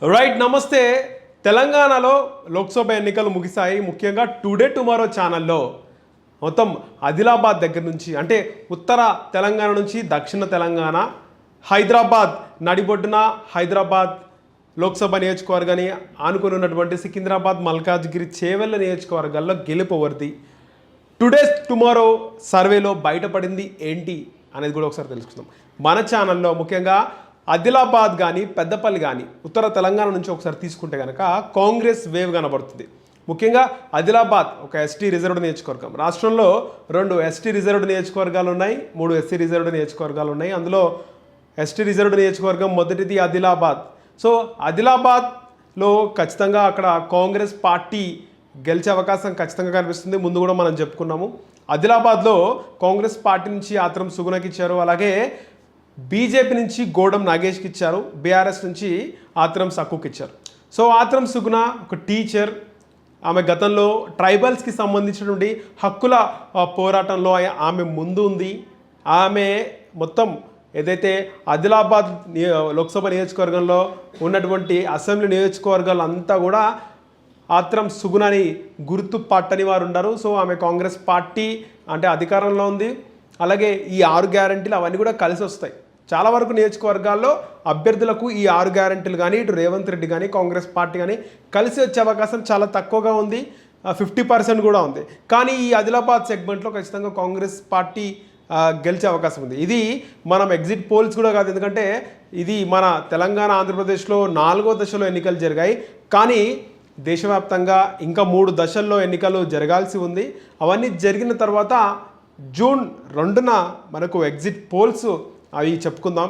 Right నమస్తే. తెలంగాణలో లోక్సభ ఎన్నికలు ముగిశాయి. ముఖ్యంగా టుడే టుమారో ఛానల్లో మొత్తం ఆదిలాబాద్ దగ్గర నుంచి అంటే ఉత్తర తెలంగాణ నుంచి దక్షిణ తెలంగాణ, హైదరాబాద్ నడిబొడ్డున హైదరాబాద్ లోక్సభ నియోజకవర్గాన్ని ఆనుకొని ఉన్నటువంటి సికింద్రాబాద్, మల్కాజ్గిరి, చేవెళ్ళ నియోజకవర్గాల్లో గెలుపు ఎవరిది, టుడే టుమారో సర్వేలో బయటపడింది ఏంటి అనేది కూడా ఒకసారి తెలుసుకుందాం మన ఛానల్లో. ముఖ్యంగా ఆదిలాబాద్ కానీ పెద్దపల్లి కానీ ఉత్తర తెలంగాణ నుంచి ఒకసారి తీసుకుంటే కనుక కాంగ్రెస్ వేవ్ కనబడుతుంది. ముఖ్యంగా ఆదిలాబాద్ ఒక ఎస్టీ రిజర్వ్డ్ నియోజకవర్గం. రాష్ట్రంలో 2 ఎస్టీ రిజర్వ్డ్ నియోజకవర్గాలు ఉన్నాయి, 3 ఎస్సీ రిజర్వ్డ్ నియోజకవర్గాలు ఉన్నాయి. అందులో ఎస్టీ రిజర్వ్డ్ నియోజకవర్గం మొదటిది ఆదిలాబాద్. సో ఆదిలాబాద్లో ఖచ్చితంగా అక్కడ కాంగ్రెస్ పార్టీ గెలిచే అవకాశం ఖచ్చితంగా కనిపిస్తుంది. ముందు కూడా మనం చెప్పుకున్నాము. ఆదిలాబాద్లో కాంగ్రెస్ పార్టీ నుంచి ఆత్రం సుగుణకి ఇచ్చారు, అలాగే బీజేపీ నుంచి గోడం నాగేష్కి ఇచ్చారు, బీఆర్ఎస్ నుంచి ఆత్రం సక్కుకి ఇచ్చారు. సో ఆత్రం సుగుణ ఒక టీచర్, ఆమె గతంలో ట్రైబల్స్కి సంబంధించినటువంటి హక్కుల పోరాటంలో ఆమె ముందు ఉంది. ఆమె మొత్తం ఏదైతే ఆదిలాబాద్ లోక్సభ నియోజకవర్గంలో ఉన్నటువంటి అసెంబ్లీ నియోజకవర్గాలు అంతా కూడా ఆత్రం సుగుణని గుర్తుపట్టని వారు ఉన్నారు. సో ఆమె కాంగ్రెస్ పార్టీ అంటే అధికారంలో ఉంది. అలాగే ఈ 6 గ్యారంటీలు అవన్నీ కూడా కలిసి వస్తాయి. చాలా వరకు నియోజకవర్గాల్లో అభ్యర్థులకు ఈ 6 గ్యారంటీలు కానీ ఇటు రేవంత్ రెడ్డి కానీ కాంగ్రెస్ పార్టీ కానీ కలిసి వచ్చే అవకాశం చాలా తక్కువగా ఉంది, 50% కూడా ఉంది. కానీ ఈ ఆదిలాబాద్ సెగ్మెంట్లో ఖచ్చితంగా కాంగ్రెస్ పార్టీ గెలిచే అవకాశం ఉంది. ఇది మనం ఎగ్జిట్ పోల్స్ కూడా కాదు, ఎందుకంటే ఇది మన తెలంగాణ ఆంధ్రప్రదేశ్లో 4వ దశలో ఎన్నికలు జరిగాయి. కానీ దేశవ్యాప్తంగా ఇంకా 3 దశల్లో ఎన్నికలు జరగాల్సి ఉంది. అవన్నీ జరిగిన తర్వాత జూన్ 2న మనకు ఎగ్జిట్ పోల్స్ అవి చెప్పుకుందాం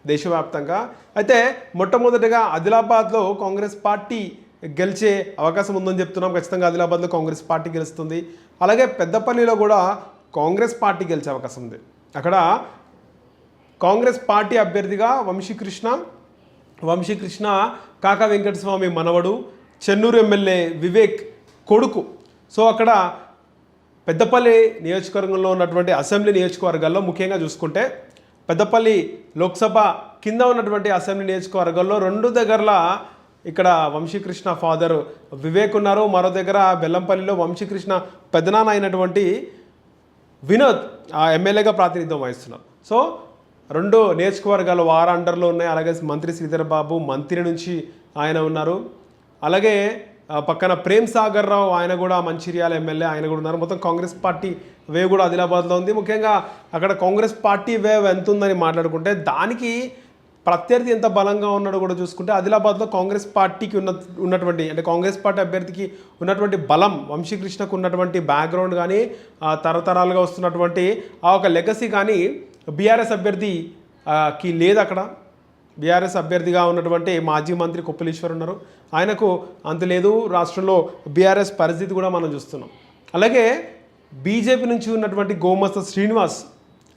దేశవ్యాప్తంగా. అయితే మొట్టమొదటిగా ఆదిలాబాద్లో కాంగ్రెస్ పార్టీ గెలిచే అవకాశం ఉందని చెప్తున్నాం. ఖచ్చితంగా ఆదిలాబాద్లో కాంగ్రెస్ పార్టీ గెలుస్తుంది. అలాగే పెద్దపల్లిలో కూడా కాంగ్రెస్ పార్టీ గెలిచే అవకాశం ఉంది. అక్కడ కాంగ్రెస్ పార్టీ అభ్యర్థిగా వంశీకృష్ణ కాకా వెంకటస్వామి మనవడు, చెన్నూరు ఎమ్మెల్యే వివేక్ కొడుకు. సో అక్కడ పెద్దపల్లి నియోజకవర్గంలో ఉన్నటువంటి అసెంబ్లీ నియోజకవర్గాల్లో ముఖ్యంగా చూసుకుంటే పెద్దపల్లి లోక్సభ కింద ఉన్నటువంటి అసెంబ్లీ నియోజకవర్గాల్లో 2 దగ్గరలా ఇక్కడ వంశీకృష్ణ ఫాదర్ వివేక్ ఉన్నారు. మరో దగ్గర బెల్లంపల్లిలో వంశీకృష్ణ పెద్దనాన్న అయినటువంటి వినోద్ ఎమ్మెల్యేగా ప్రాతినిధ్యం వహిస్తున్నారు. సో 2 నియోజకవర్గాలు వారి అండర్లో ఉన్నాయి. అలాగే మంత్రి శ్రీధర్ బాబు మంత్రి నుంచి ఆయన ఉన్నారు. అలాగే పక్కన ప్రేమ్ సాగర్ రావు ఆయన కూడా మంచిర్యాల ఎమ్మెల్యే ఆయన కూడా ఉన్నారు. మొత్తం కాంగ్రెస్ పార్టీ వేవ్ కూడా ఆదిలాబాద్లో ఉంది. ముఖ్యంగా అక్కడ కాంగ్రెస్ పార్టీ వేవ్ ఎంత ఉందని మాట్లాడుకుంటే దానికి ప్రత్యర్థి ఎంత బలంగా ఉన్నాడో కూడా చూసుకుంటే ఆదిలాబాద్లో కాంగ్రెస్ పార్టీకి ఉన్నటువంటి అంటే కాంగ్రెస్ పార్టీ అభ్యర్థికి ఉన్నటువంటి బలం, వంశీకృష్ణకు ఉన్నటువంటి బ్యాక్గ్రౌండ్ కానీ తరతరాలుగా వస్తున్నటువంటి ఆ ఒక లెగసీ కానీ బీఆర్ఎస్ అభ్యర్థికి లేదు. అక్కడ బీఆర్ఎస్ అభ్యర్థిగా ఉన్నటువంటి మాజీ మంత్రి కొప్పులీశ్వర్ ఉన్నారు, ఆయనకు అంత లేదు. రాష్ట్రంలో బీఆర్ఎస్ పరిస్థితి కూడా మనం చూస్తున్నాం. అలాగే బీజేపీ నుంచి ఉన్నటువంటి గోమస్త శ్రీనివాస్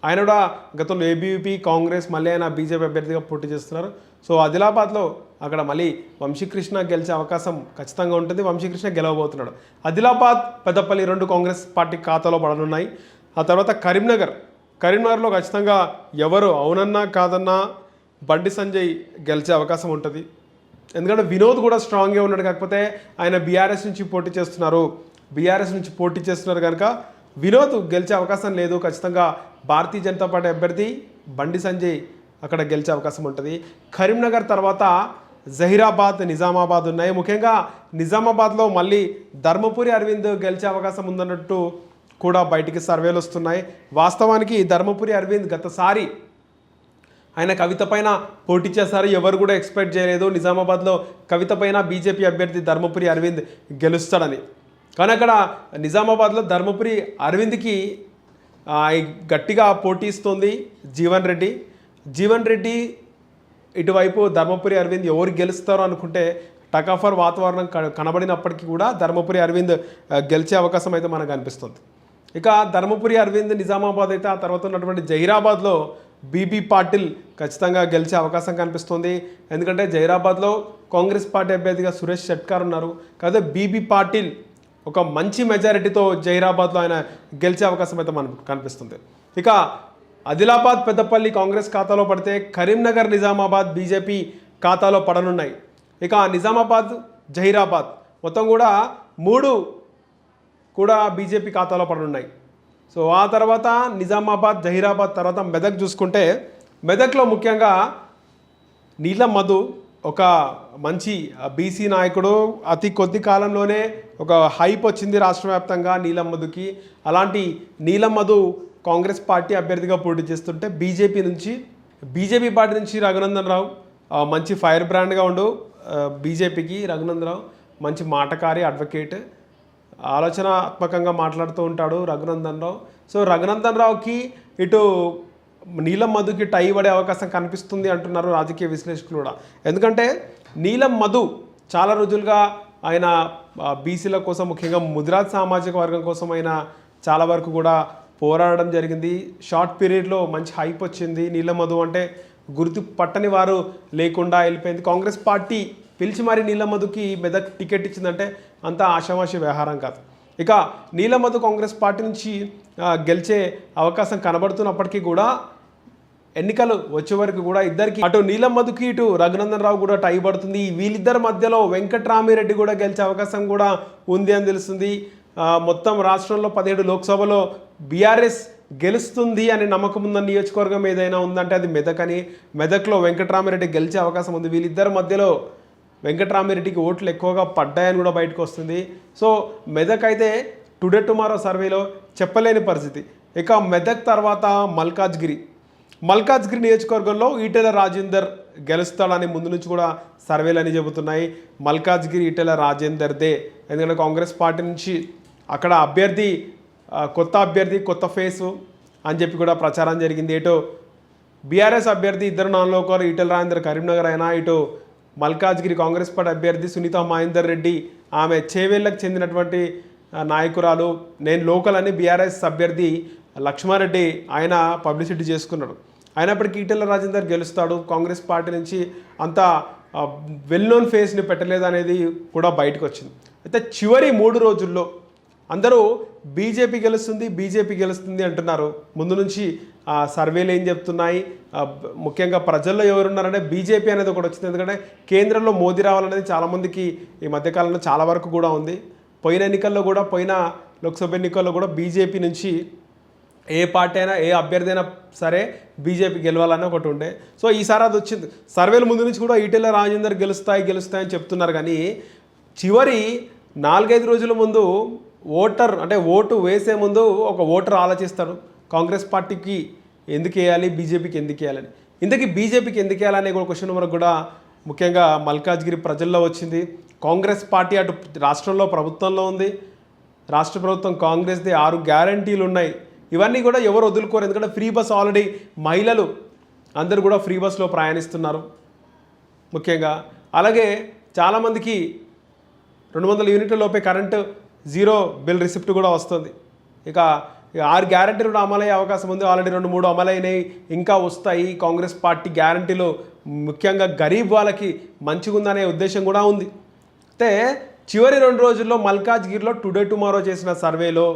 ఆయన కూడా గతంలో ఏబీవీపీ కాంగ్రెస్ మళ్ళీ ఆయన బీజేపీ అభ్యర్థిగా పోటీ చేస్తున్నారు. సో ఆదిలాబాద్లో అక్కడ మళ్ళీ వంశీకృష్ణ గెలిచే అవకాశం ఖచ్చితంగా ఉంటుంది. వంశీకృష్ణ గెలవబోతున్నాడు. ఆదిలాబాద్ పెద్దపల్లి 2 కాంగ్రెస్ పార్టీ ఖాతాలో పడనున్నాయి. ఆ తర్వాత కరీంనగర్లో ఖచ్చితంగా ఎవరు అవునన్నా కాదన్నా బండి సంజయ్ గెలిచే అవకాశం ఉంటుంది. ఎందుకంటే వినోద్ కూడా స్ట్రాంగ్గా ఉన్నాడు. కాకపోతే ఆయన బీఆర్ఎస్ నుంచి పోటీ చేస్తున్నారు కనుక వినోద్ గెలిచే అవకాశం లేదు. ఖచ్చితంగా భారతీయ జనతా పార్టీ అభ్యర్థి బండి సంజయ్ అక్కడ గెలిచే అవకాశం ఉంటుంది. కరీంనగర్ తర్వాత జహీరాబాద్, నిజామాబాద్ ఉన్నాయి. ముఖ్యంగా నిజామాబాద్లో మళ్ళీ ధర్మపురి అరవింద్ గెలిచే అవకాశం ఉందన్నట్టు కూడా బయటికి సర్వేలు వస్తున్నాయి. వాస్తవానికి ధర్మపురి అరవింద్ గతసారి ఆయన కవిత పైన పోటీ చేశారు, ఎవరు కూడా ఎక్స్పెక్ట్ చేయలేదు నిజామాబాద్లో కవిత పైన బీజేపీ అభ్యర్థి ధర్మపురి అరవింద్ గెలుస్తాడని. కానీ అక్కడ నిజామాబాద్లో ధర్మపురి అరవింద్కి గట్టిగా పోటీ ఇస్తుంది జీవన్ రెడ్డి ఇటువైపు ధర్మపురి అరవింద్ ఎవరు గెలుస్తారో అనుకుంటే టకాఫర్ వాతావరణం కనబడినప్పటికీ కూడా ధర్మపురి అరవింద్ గెలిచే అవకాశం అయితే మనకు అనిపిస్తుంది. ఇక ధర్మపురి అరవింద్ నిజామాబాద్ అయితే ఆ తర్వాత ఉన్నటువంటి జహీరాబాద్లో బీబీ పాటిల్ ఖచ్చితంగా గెలిచే అవకాశం కనిపిస్తుంది. ఎందుకంటే జహీరాబాద్లో కాంగ్రెస్ పార్టీ అభ్యర్థిగా సురేష్ షెట్కార్ ఉన్నారు. కాకపోతే బీబీ పాటిల్ ఒక మంచి మెజారిటీతో జహీరాబాద్లో ఆయన గెలిచే అవకాశం అయితే మనకు కనిపిస్తుంది. ఇక ఆదిలాబాద్ పెద్దపల్లి కాంగ్రెస్ ఖాతాలో పడితే కరీంనగర్ నిజామాబాద్ బీజేపీ ఖాతాలో పడనున్నాయి. ఇక నిజామాబాద్, జహీరాబాద్ మొత్తం కూడా 3 కూడా బీజేపీ ఖాతాలో పడున్నాయి. సో ఆ తర్వాత నిజామాబాద్, జహీరాబాద్ తర్వాత మెదక్ చూసుకుంటే మెదక్లో ముఖ్యంగా నీలం మధు ఒక మంచి బీసీ నాయకుడు. అతి కొద్ది కాలంలోనే ఒక హైప్ వచ్చింది రాష్ట్ర వ్యాప్తంగా నీలం మధుకి. అలాంటి నీలం మధు కాంగ్రెస్ పార్టీ అభ్యర్థిగా పోటీ చేస్తుంటే బీజేపీ పార్టీ నుంచి రఘునందన్ రావు మంచి ఫైర్ బ్రాండ్గా ఉండు. బీజేపీకి రఘునందన్ రావు మంచి మాటకారి, అడ్వకేట్, ఆలోచనాత్మకంగా మాట్లాడుతూ ఉంటాడు రఘునందన్ రావు. సో రఘునందన్ రావుకి ఇటు నీలం మధుకి టై పడే అవకాశం కనిపిస్తుంది అంటున్నారు రాజకీయ విశ్లేషకులు కూడా. ఎందుకంటే నీలం మధు చాలా రోజులుగా ఆయన బీసీల కోసం, ముఖ్యంగా ముదిరాజ్ సామాజిక వర్గం కోసం ఆయన చాలా వరకు కూడా పోరాడడం జరిగింది. షార్ట్ పీరియడ్లో మంచి హైప్ వచ్చింది. నీలం మధు అంటే గుర్తు పట్టని వారు లేకుండా వెళ్ళిపోయింది. కాంగ్రెస్ పార్టీ పిలిచి మరి నీలం మధుకి మెదక్ టికెట్ ఇచ్చిందంటే అంత ఆషామాషి వ్యవహారం కాదు. ఇక నీలం మధు కాంగ్రెస్ పార్టీ నుంచి గెలిచే అవకాశం కనబడుతున్నప్పటికీ కూడా ఎన్నికలు వచ్చే వరకు కూడా ఇద్దరికి, అటు నీలం మధుకి ఇటు రఘునందన్ రావు కూడా టై పడుతుంది. వీళ్ళిద్దరి మధ్యలో వెంకట్రామిరెడ్డి కూడా గెలిచే అవకాశం కూడా ఉంది అని తెలుస్తుంది. మొత్తం రాష్ట్రంలో 17 లోక్సభలో బీఆర్ఎస్ గెలుస్తుంది అని నమ్మకం ఉన్న నియోజకవర్గం ఏదైనా ఉందంటే అది మెదక్ అని. మెదక్లో వెంకట్రామిరెడ్డి గెలిచే అవకాశం ఉంది. వీళ్ళిద్దరి మధ్యలో వెంకట్రామిరెడ్డికి ఓట్లు ఎక్కువగా పడ్డాయని కూడా బయటకు వస్తుంది. సో మెదక్ అయితే టుడే టుమారో సర్వేలో చెప్పలేని పరిస్థితి. ఇక మెదక్ తర్వాత మల్కాజ్గిరి నియోజకవర్గంలో ఈటెల రాజేందర్ గెలుస్తాడని ముందు నుంచి కూడా సర్వేలు అని చెబుతున్నాయి. మల్కాజ్గిరి ఈటెల రాజేందర్దే. ఎందుకంటే కాంగ్రెస్ పార్టీ నుంచి అక్కడ కొత్త అభ్యర్థి కొత్త ఫేసు అని చెప్పి కూడా ప్రచారం జరిగింది. ఇటు బీఆర్ఎస్ అభ్యర్థి ఇద్దరు నాలుగులో ఒకరు ఈటెల రాజేందర్ కరీంనగర్ అయినా, ఇటు మల్కాజ్గిరి కాంగ్రెస్ పార్టీ అభ్యర్థి సునీత మహేందర్ రెడ్డి ఆమె చేవేళ్లకు చెందినటువంటి నాయకురాలు. నేను లోకల్ అని బీఆర్ఎస్ అభ్యర్థి లక్ష్మారెడ్డి ఆయన పబ్లిసిటీ చేసుకున్నాడు. అయినప్పటికీ ఈటెల రాజేందర్ గెలుస్తాడు. కాంగ్రెస్ పార్టీ నుంచి అంత వెల్ నోన్ ఫేస్ని పెట్టలేదు అనేది కూడా బయటకు వచ్చింది. అయితే చివరి 3 రోజుల్లో అందరూ బీజేపీ గెలుస్తుంది అంటున్నారు. ముందు నుంచి సర్వేలు ఏం చెప్తున్నాయి, ముఖ్యంగా ప్రజల్లో ఎవరున్నారంటే బీజేపీ అనేది ఒకటి వచ్చింది. ఎందుకంటే కేంద్రంలో మోదీ రావాలనేది చాలామందికి ఈ మధ్యకాలంలో చాలా వరకు కూడా ఉంది. పోయిన లోక్సభ ఎన్నికల్లో కూడా బీజేపీ నుంచి ఏ పార్టీ అయినా, ఏ అభ్యర్థి అయినా సరే బీజేపీ గెలవాలని ఒకటి ఉండే. సో ఈసారి అది వచ్చింది. సర్వేల ముందు నుంచి కూడా ఈటెల రాజేందర్ గెలుస్తాయని చెప్తున్నారు. కానీ చివరి 4-5 రోజుల ముందు ఓటు వేసే ముందు ఒక ఓటర్ ఆలోచిస్తాడు కాంగ్రెస్ పార్టీకి ఎందుకు వేయాలి, బీజేపీకి ఎందుకు వేయాలని. ఇంతకీ బీజేపీకి ఎందుకు వేయాలనే కూడా క్వశ్చన్ వరకు కూడా ముఖ్యంగా మల్కాజ్గిరి ప్రజల్లో వచ్చింది. కాంగ్రెస్ పార్టీ అటు రాష్ట్రంలో ప్రభుత్వంలో ఉంది. రాష్ట్ర ప్రభుత్వం కాంగ్రెస్ది 6 గ్యారంటీలు ఉన్నాయి. ఇవన్నీ కూడా ఎవరు వదులుకోరు. ఎందుకంటే ఫ్రీ బస్ ఆల్రెడీ మహిళలు అందరూ కూడా ఫ్రీ బస్లో ప్రయాణిస్తున్నారు ముఖ్యంగా. అలాగే చాలామందికి 200 యూనిట్ల లోపే కరెంటు జీరో బిల్ రిసిప్ట్ కూడా వస్తుంది. ఇక 6 గ్యారంటీలు కూడా అమలయ్యే అవకాశం ఉంది. ఆల్రెడీ 2-3 అమలైనవి, ఇంకా వస్తాయి. కాంగ్రెస్ పార్టీ గ్యారంటీలు ముఖ్యంగా గరీబ్ వాళ్ళకి మంచిగా ఉందనే ఉద్దేశం కూడా ఉంది. అయితే చివరి 2 రోజుల్లో మల్కాజ్గిరిలో టుడే టుమారో చేసిన సర్వేలో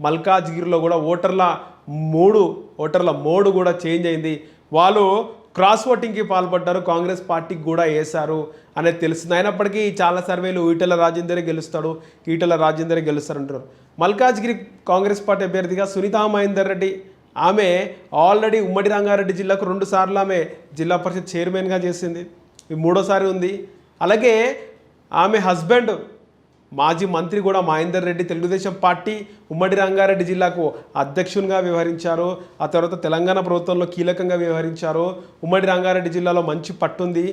మల్కాజ్గిరిలో కూడా ఓటర్ల మోడ్ కూడా చేంజ్ అయింది. వాళ్ళు క్రాస్ ఓటింగ్కి పాల్పడ్డారు, కాంగ్రెస్ పార్టీకి కూడా వేశారు అనేది తెలిసింది. అయినప్పటికీ చాలా సర్వేలు ఈటెల రాజేందరే గెలుస్తారంటారు. మల్కాజ్గిరి కాంగ్రెస్ పార్టీ అభ్యర్థిగా సునీత మహేందర్ రెడ్డి ఆమె ఆల్రెడీ ఉమ్మడి రంగారెడ్డి జిల్లాకు 2 సార్లు ఆమె జిల్లా పరిషత్ చైర్మన్గా చేసింది. ఇది 3వసారి ఉంది. అలాగే ఆమె హస్బెండ్ మాజీ మంత్రి కూడా మహేందర్ రెడ్డి తెలుగుదేశం పార్టీ ఉమ్మడి రంగారెడ్డి జిల్లాకు అధ్యక్షునిగా వ్యవహరించారు. ఆ తర్వాత తెలంగాణ ప్రభుత్వంలో కీలకంగా వ్యవహరించారు. ఉమ్మడి రంగారెడ్డి జిల్లాలో మంచి పట్టుంది.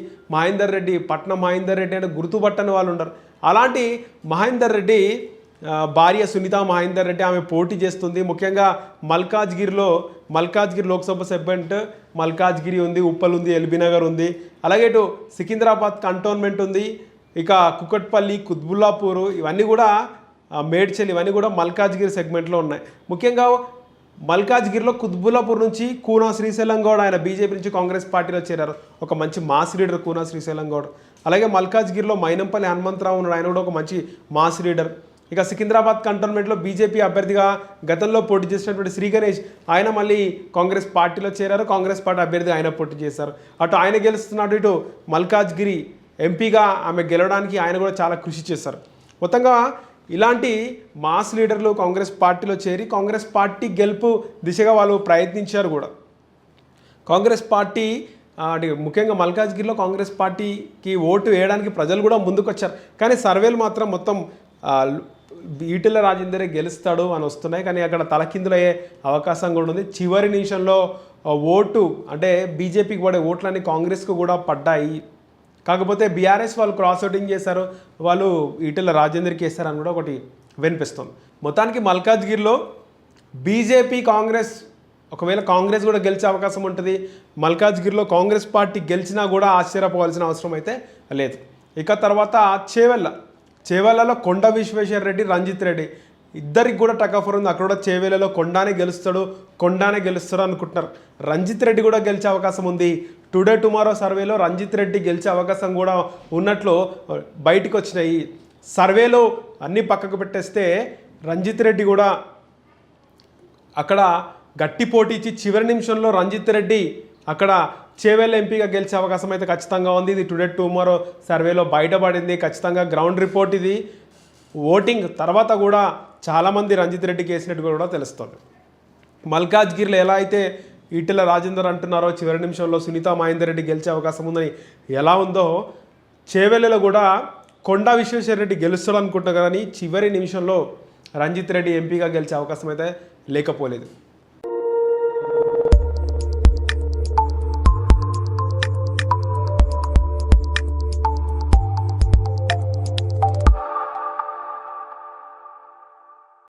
పట్నం మహేందర్ రెడ్డి అంటే గుర్తుపట్టని వాళ్ళు ఉండరు. అలాంటి మహేందర్ రెడ్డి భార్య సునీత మహేందర్ రెడ్డి ఆమె పోటీ చేస్తుంది. ముఖ్యంగా మల్కాజ్గిరి లోక్సభ సెగ్మెంట్ మల్కాజ్గిరి ఉంది, ఉప్పల్ ఉంది, ఎల్బీనగర్ ఉంది. అలాగే ఇటు సికింద్రాబాద్ కంటోన్మెంట్ ఉంది. ఇక కుకట్పల్లి, కుత్బుల్లాపూర్, ఇవన్నీ కూడా మేడ్చల్, ఇవన్నీ కూడా మల్కాజ్గిరి సెగ్మెంట్లో ఉన్నాయి. ముఖ్యంగా మల్కాజ్గిరిలో కుత్బుల్లాపూర్ నుంచి కూనా శ్రీశైలం గౌడ్ ఆయన బీజేపీ నుంచి కాంగ్రెస్ పార్టీలో చేరారు. ఒక మంచి మాస్ లీడర్ కూనా శ్రీశైలం గౌడ్. అలాగే మల్కాజ్గిరిలో మైనంపల్లి హనుమంతరావు ఉన్నాడు, ఆయన కూడా ఒక మంచి మాస్ లీడర్. ఇక సికింద్రాబాద్ కంటోన్మెంట్లో బీజేపీ అభ్యర్థిగా గతంలో పోటీ చేసినటువంటి శ్రీ గణేష్ ఆయన మళ్ళీ కాంగ్రెస్ పార్టీలో చేరారు. కాంగ్రెస్ పార్టీ అభ్యర్థిగా ఆయన పోటీ చేశారు. అటు ఆయన గెలుస్తున్నాడు, ఇటు మల్కాజ్గిరి ఎంపీగా ఆమె గెలవడానికి ఆయన కూడా చాలా కృషి చేశారు. మొత్తంగా ఇలాంటి మాస్ లీడర్లు కాంగ్రెస్ పార్టీలో చేరి కాంగ్రెస్ పార్టీ గెలుపు దిశగా వాళ్ళు ప్రయత్నించారు కూడా. కాంగ్రెస్ పార్టీ ముఖ్యంగా మల్కాజ్గిరిలో కాంగ్రెస్ పార్టీకి ఓటు వేయడానికి ప్రజలు కూడా ముందుకొచ్చారు. కానీ సర్వేలు మాత్రం మొత్తం ఈటెల రాజేందరే గెలుస్తాడు అని వస్తున్నాయి. కానీ అక్కడ తలకిందులయ్యే అవకాశం కూడా ఉంది. చివరి నిమిషంలో ఓటు అంటే బీజేపీకి పడే ఓట్లన్నీ కాంగ్రెస్కు కూడా పడ్డాయి. కాకపోతే బీఆర్ఎస్ వాళ్ళు క్రాస్ ఓటింగ్ చేశారు, వాళ్ళు ఈటెల రాజేందర్కి వేశారని కూడా ఒకటి వినిపిస్తుంది. మొత్తానికి మల్కాజ్గిరిలో బీజేపీ కాంగ్రెస్ ఒకవేళ కాంగ్రెస్ కూడా గెలిచే అవకాశం ఉంటుంది. మల్కాజ్గిరిలో కాంగ్రెస్ పార్టీ గెలిచినా కూడా ఆశ్చర్యపోవాల్సిన అవసరం అయితే లేదు. ఇక తర్వాత చేవెళ్లలో కొండ విశ్వేశ్వర రెడ్డి, రంజిత్ రెడ్డి ఇద్దరికి కూడా టకాఫర్ ఉంది. అక్కడ కూడా చేవేలలో కొండానే గెలుస్తాడు అనుకుంటున్నారు. రంజిత్ రెడ్డి కూడా గెలిచే అవకాశం ఉంది. టుడే టుమారో సర్వేలో రంజిత్ రెడ్డి గెలిచే అవకాశం కూడా ఉన్నట్లు బయటకు వచ్చినాయి. సర్వేలో అన్నీ పక్కకు పెట్టేస్తే రంజిత్ రెడ్డి కూడా అక్కడ గట్టి పోటీ ఇచ్చి చివరి నిమిషంలో రంజిత్ రెడ్డి అక్కడ చేవేళ్ళ ఎంపీగా గెలిచే అవకాశం అయితే ఖచ్చితంగా ఉంది. ఇది టుడే టుమారో సర్వేలో బయటపడింది. ఖచ్చితంగా గ్రౌండ్ రిపోర్ట్ ఇది. ఓటింగ్ తర్వాత కూడా చాలామంది రంజిత్ రెడ్డికి వేసినట్టు కూడా తెలుస్తుంది. మల్కాజ్గిరిలో ఎలా అయితే ఈటెల రాజేందర్ అంటున్నారో చివరి నిమిషంలో సునీతా మహేందర్ రెడ్డి గెలిచే అవకాశం ఉందని ఎలా ఉందో చేవెళ్ళలో కూడా కొండా విశ్వేశ్వర రెడ్డి గెలుస్తాడు అనుకుంటున్నా, కానీ చివరి నిమిషంలో రంజిత్ రెడ్డి ఎంపీగా గెలిచే అవకాశం అయితే లేకపోలేదు.